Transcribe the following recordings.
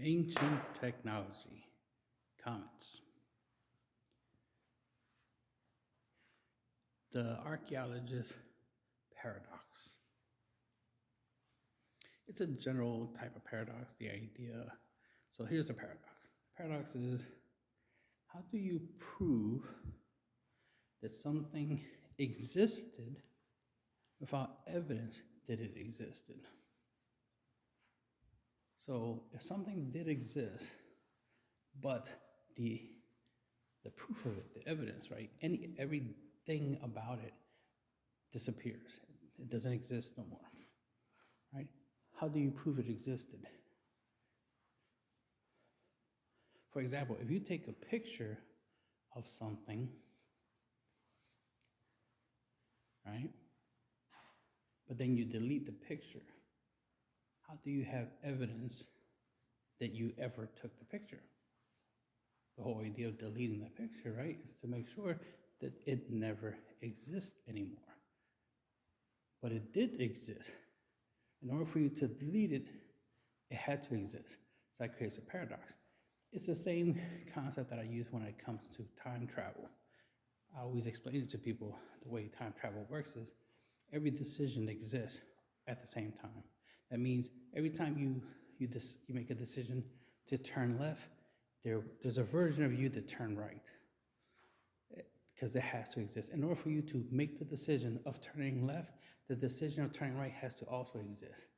Ancient technology. Comments. The archaeologist paradox. It's a general type of paradox, the idea. So here's the paradox. The paradox is, how do you prove that something existed without evidence that it existed? So if something did exist, but the proof of it, the evidence, right? Everything about it disappears. It doesn't exist no more, right? How do you prove it existed? For example, if you take a picture of something, right? But then you delete the picture, how do you have evidence that you ever took the picture? The whole idea of deleting the picture, right, is to make sure that it never exists anymore. But it did exist. In order for you to delete it, it had to exist. So that creates a paradox. It's the same concept that I use when it comes to time travel. I always explain it to people. The way time travel works is every decision exists at the same time. That means every time you make a decision to turn left, there's a version of you to turn right, because it has to exist. In order for you to make the decision of turning left, the decision of turning right has to also exist.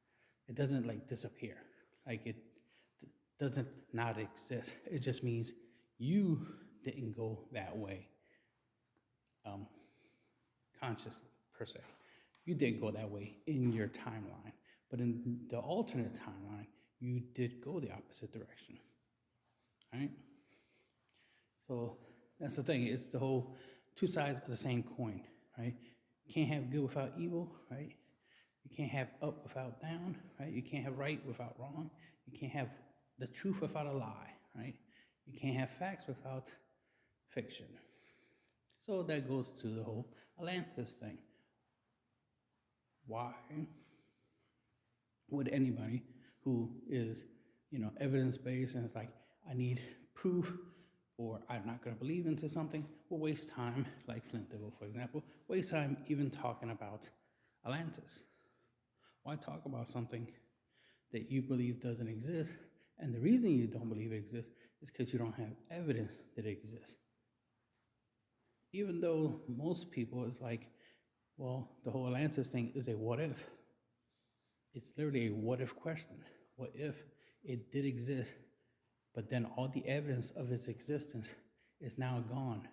It doesn't like disappear. Like it doesn't not exist. It just means you didn't go that way consciously, per se. You didn't go that way in your timeline. But in the alternate timeline, you did go the opposite direction. Right? So that's the thing. It's the whole two sides of the same coin, right? You can't have good without evil, right? You can't have up without down, right? You can't have right without wrong. You can't have the truth without a lie, right? You can't have facts without fiction. So that goes to the whole Atlantis thing. Why would anybody who is, evidence-based and is like, I need proof, or I'm not going to believe into something, will waste time, like Flint Dibble, for example, waste time even talking about Atlantis? Why talk about something that you believe doesn't exist? And the reason you don't believe it exists is because you don't have evidence that it exists. Even though most people is like, well, the whole Atlantis thing is a what if. It's literally a what if question. What if it did exist, but then all the evidence of its existence is now gone?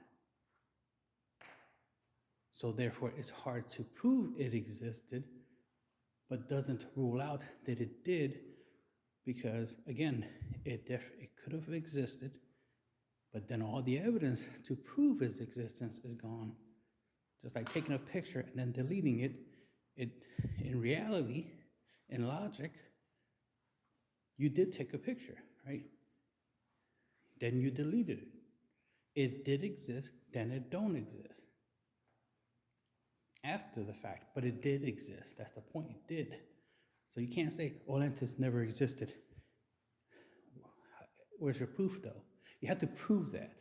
So therefore, it's hard to prove it existed, but doesn't rule out that it did, because again, it could have existed, but then all the evidence to prove its existence is gone. Just like taking a picture and then deleting it in reality, in logic, you did take a picture, right? Then you deleted it. It did exist, then it don't exist. After the fact, but it did exist. That's the point, it did. So you can't say, Atlantis never existed. Where's your proof, though? You have to prove that.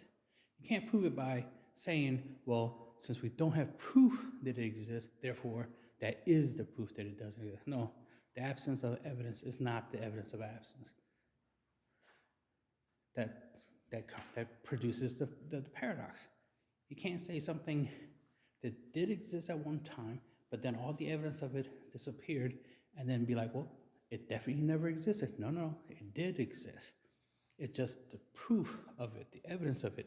You can't prove it by saying, well, since we don't have proof that it exists, therefore that is the proof that it doesn't exist. No, the absence of evidence is not the evidence of absence. That produces the paradox. You can't say something that did exist at one time, but then all the evidence of it disappeared, and then be like, well, it definitely never existed. No, it did exist. It's just the proof of it, the evidence of it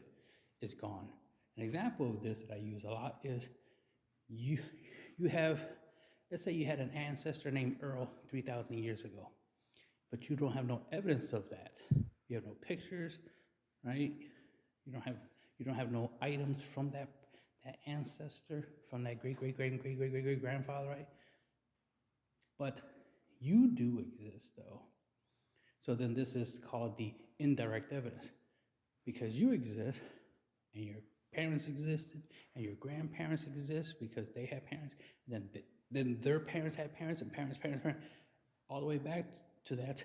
is gone. An example of this that I use a lot is you have, let's say you had an ancestor named Earl 3,000 years ago, but you don't have no evidence of that. You have no pictures, right? You don't have no items from that ancestor, from that great grandfather, right? But you do exist, though. So then this is called the indirect evidence, because you exist, and your parents existed, and your grandparents exist because they had parents, and then their parents had parents, and parents, all the way back to that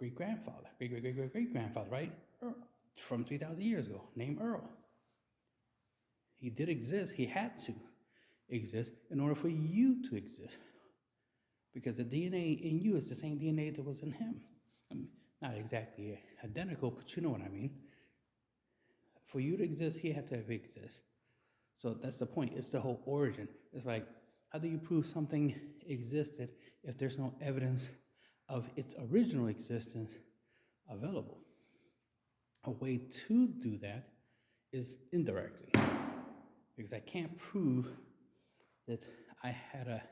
great-grandfather, great-great-great-great-grandfather, right? Earl, from 3,000 years ago, named Earl. He did exist. He had to exist in order for you to exist. Because the DNA in you is the same DNA that was in him. I mean, not exactly identical, but you know what I mean. For you to exist, he had to have existed. So that's the point. It's the whole origin. It's like, how do you prove something existed if there's no evidence of its original existence available? A way to do that is indirectly. Because I can't prove that I had a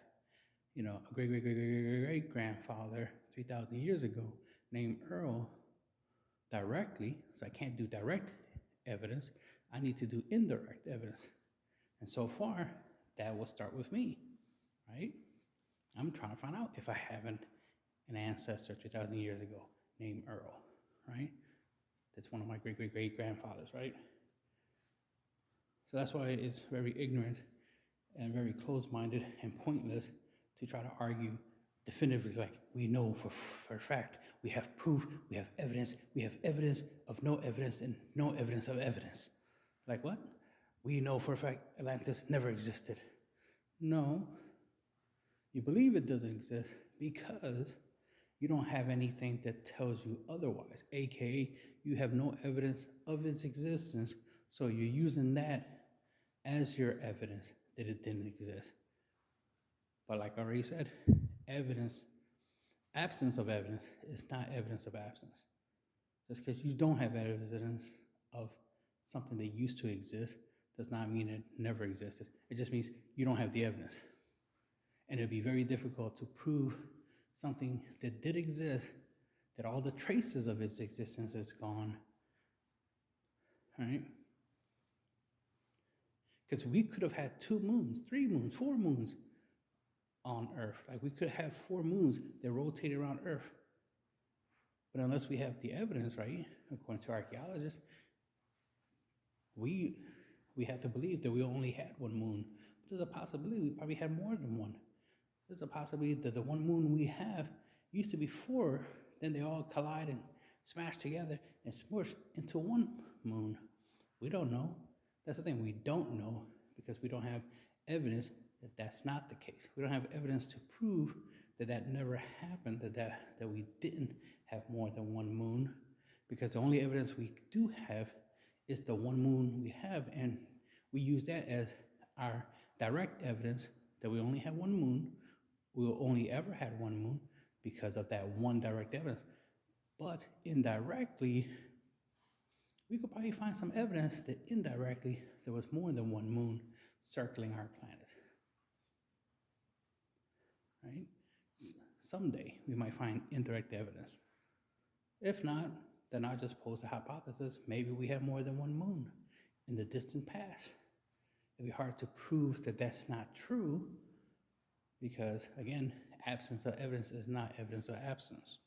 great-great-great-great-great-grandfather 3,000 years ago named Earl directly, so I can't do direct evidence. I need to do indirect evidence. And so far, that will start with me, right? I'm trying to find out if I have an ancestor 3,000 years ago named Earl, right? That's one of my great-great-great-grandfathers, right? So that's why it's very ignorant and very closed-minded and pointless to try to argue definitively, like, we know for a fact, we have proof, we have evidence of no evidence and no evidence of evidence. Like what? We know for a fact Atlantis never existed. No, you believe it doesn't exist because you don't have anything that tells you otherwise, aka you have no evidence of its existence, so you're using that as your evidence that it didn't exist. But like I already said, absence of evidence is not evidence of absence. Just because you don't have evidence of something that used to exist does not mean it never existed. It just means you don't have the evidence. And it'd be very difficult to prove something that did exist, that all the traces of its existence is gone, right? Because we could have had 2 moons, 3 moons, 4 moons on Earth. Like we could have 4 moons that rotate around Earth. But unless we have the evidence, right, according to archaeologists, we have to believe that we only had 1 moon. But there's a possibility we probably had more than one. There's a possibility that the 1 moon we have used to be 4, then they all collide and smash together and smush into 1 moon. We don't know. That's the thing, we don't know because we don't have evidence that that's not the case. We don't have evidence to prove that that never happened, that we didn't have more than 1 moon, because the only evidence we do have is the 1 moon we have, and we use that as our direct evidence that we only have 1 moon. We only ever had 1 moon because of that one direct evidence. But indirectly, we could probably find some evidence that indirectly there was more than 1 moon circling our planet. Right? Someday we might find indirect evidence. If not, then I'll just pose a hypothesis. Maybe we have more than 1 moon in the distant past. It'd be hard to prove that that's not true because, again, absence of evidence is not evidence of absence.